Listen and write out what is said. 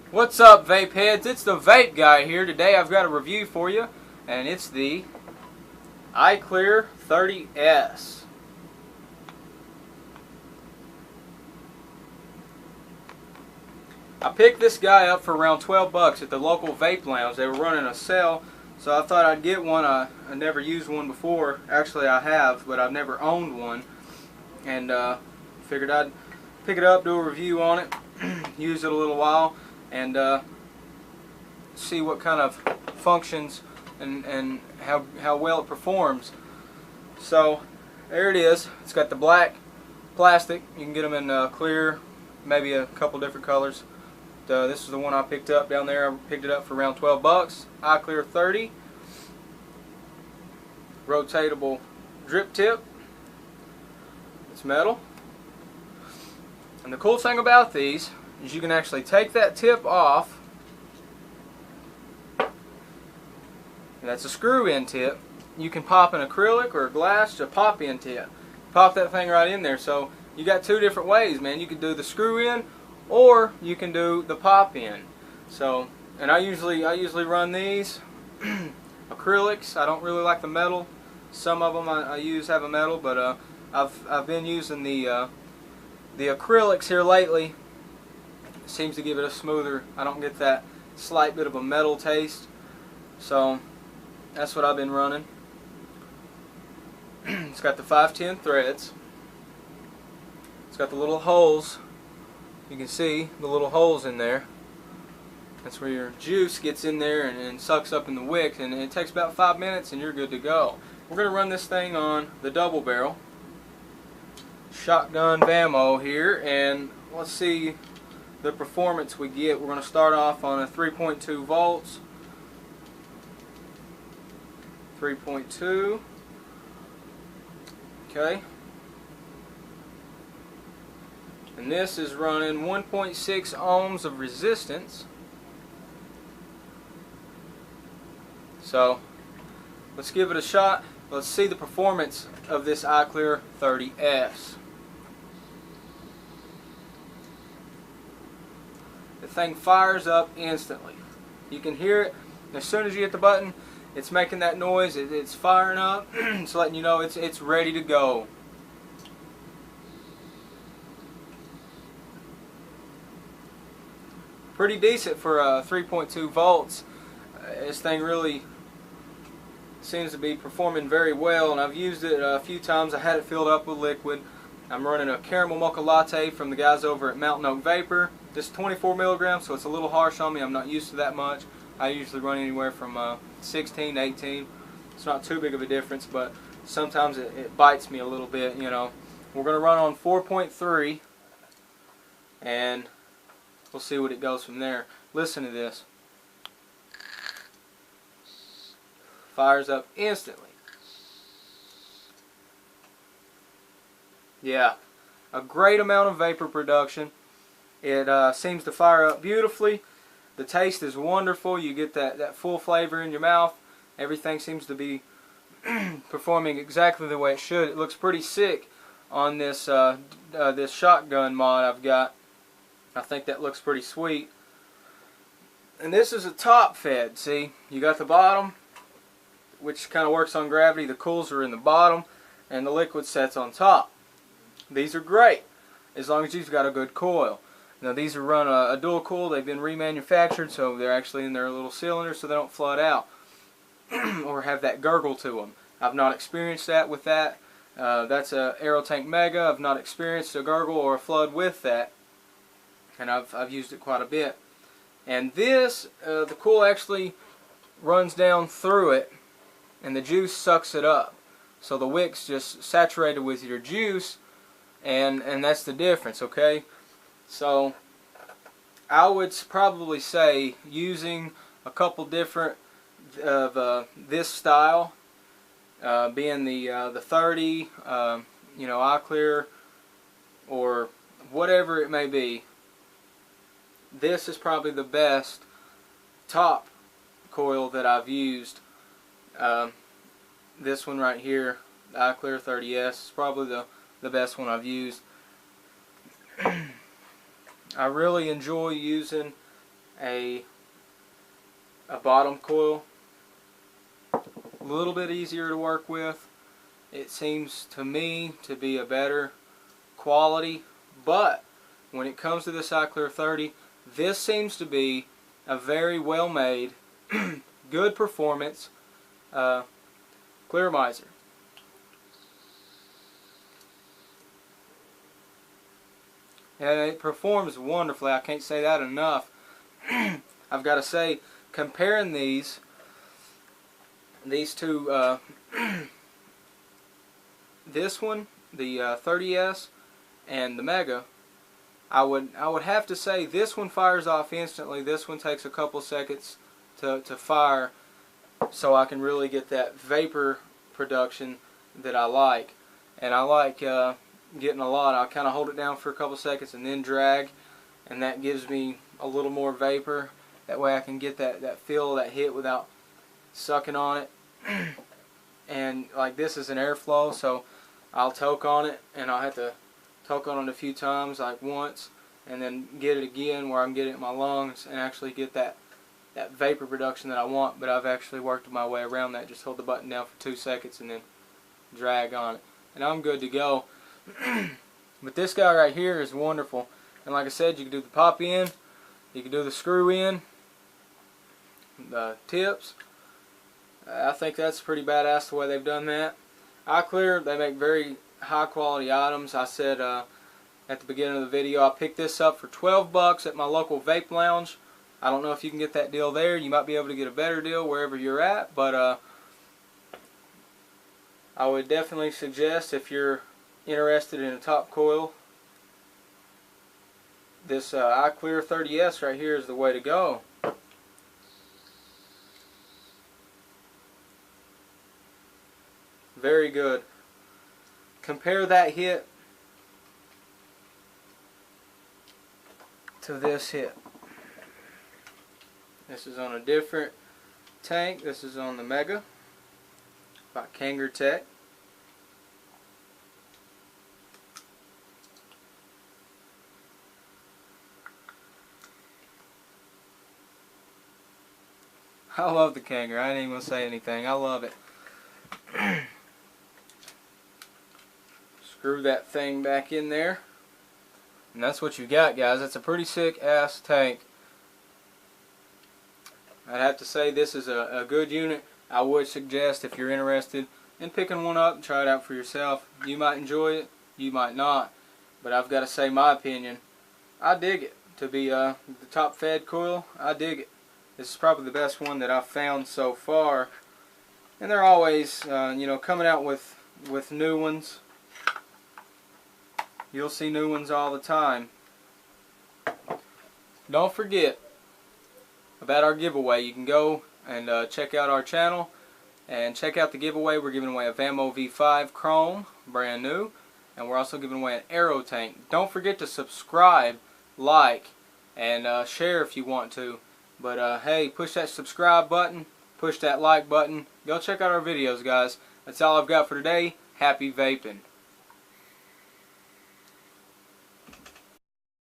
What's up, vape heads? It's the vape guy here. Today I've got a review for you, and it's the Iclear 30S. I picked this guy up for around 12 bucks at the local vape lounge. They were running a sale, so I thought I'd get one. I never used one before. Actually, I have, but I've never owned one. And figured I'd pick it up, do a review on it, use it a little while, and see what kind of functions and how well it performs. So there it is. It's got the black plastic. You can get them in clear, maybe a couple different colors. This is the one I picked up down there. I picked it up for around 12 bucks. Iclear 30. Rotatable drip tip. It's metal. And the cool thing about these is you can actually take that tip off. And that's a screw-in tip. You can pop an acrylic or a glass to pop-in tip. Pop that thing right in there. So you got two different ways, man. You can do the screw-in, or you can do the pop-in. So, and I usually run these acrylics. I don't really like the metal. Some of them I use have a metal, but I've been using the acrylics here lately. It seems to give it a smoother. I don't get that slight bit of a metal taste. So that's what I've been running. It's got the 510 threads. It's got the little holes. You can see the little holes in there. That's where your juice gets in there and sucks up in the wick, and it takes about 5 minutes and you're good to go. We're going to run this thing on the double barrel shotgun VAMO here, and let's see the performance we get. We're going to start off on a 3.2 volts. 3.2. Okay. And this is running 1.6 ohms of resistance. So let's give it a shot. Let's see the performance of this Iclear 30S. The thing fires up instantly. You can hear it as soon as you hit the button. It's making that noise. It's firing up. It's letting you know it's ready to go. Pretty decent for 3.2 volts. This thing really seems to be performing very well, and I've used it a few times. I had it filled up with liquid. I'm running a caramel mocha latte from the guys over at Mountain Oak Vapor. This is 24 milligrams, so it's a little harsh on me. I'm not used to that much. I usually run anywhere from 16 to 18. It's not too big of a difference, but sometimes it bites me a little bit, you know. We're going to run on 4.3, and we'll see what it goes from there. Listen to this. Fires up instantly. Yeah, a great amount of vapor production. It seems to fire up beautifully. The taste is wonderful. You get that full flavor in your mouth. Everything seems to be performing exactly the way it should. It looks pretty sick on this this shotgun mod I've got. I think that looks pretty sweet. And this is a top fed. See, you got the bottom, which kind of works on gravity. The cools are in the bottom, and the liquid sets on top. These are great as long as you've got a good coil. Now these are run a dual coil. They've been remanufactured, so they're actually in their little cylinder, so they don't flood out or have that gurgle to them. I've not experienced that with that. That's a Aerotank Mega. I've not experienced a gurgle or a flood with that, and I've used it quite a bit. And this, the coil actually runs down through it, and the juice sucks it up. So the wick's just saturated with your juice, and that's the difference, okay? So I would probably say using a couple different of this style, being the 30, you know, Iclear, or whatever it may be. This is probably the best top coil that I've used. This one right here, the Iclear 30S, is probably the best one I've used. I really enjoy using a bottom coil. A little bit easier to work with. It seems to me to be a better quality, but when it comes to this Iclear 30, this seems to be a very well made, good performance clearomizer. And it performs wonderfully. I can't say that enough. I've got to say, comparing these two, this one, the 30S, and the Mega, I would have to say this one fires off instantly. This one takes a couple seconds to fire, so I can really get that vapor production that I like. And I like getting a lot. I kind of hold it down for a couple seconds and then drag, and that gives me a little more vapor. That way I can get that feel, that hit without sucking on it. And like this is an airflow, so I'll toke on it, and I'll have to toke on it a few times, like once, and then get it again where I'm getting it in my lungs and actually get that vapor production that I want. But I've actually worked my way around that. Just hold the button down for 2 seconds and then drag on it, and I'm good to go. But this guy right here is wonderful, and like I said, you can do the pop in, you can do the screw in, the tips. I think that's pretty badass the way they've done that. Iclear, they make very high quality items. I said at the beginning of the video, I picked this up for 12 bucks at my local vape lounge. I don't know if you can get that deal there. You might be able to get a better deal wherever you're at, but I would definitely suggest, if you're interested in a top coil, this Iclear 30S right here is the way to go. Very good. Compare that hit to this hit. This is on a different tank. This is on the Mega by Kanger Tech. I love the Kanger. I ain't even gonna say anything. I love it. Screw that thing back in there, and that's what you got, guys. That's a pretty sick ass tank. I'd have to say this is a good unit. I would suggest, if you're interested in picking one up and try it out for yourself, you might enjoy it, you might not, but I've got to say my opinion. I dig it. To be the top fed coil, I dig it. This is probably the best one that I've found so far, and they're always you know, coming out with new ones. You'll see new ones all the time. Don't forget about our giveaway. You can go and check out our channel and check out the giveaway. We're giving away a VAMO V5 Chrome, brand new, and we're also giving away an Aero tank. Don't forget to subscribe, like, and share if you want to. But hey, push that subscribe button, push that like button. Go check out our videos, guys. That's all I've got for today. Happy vaping.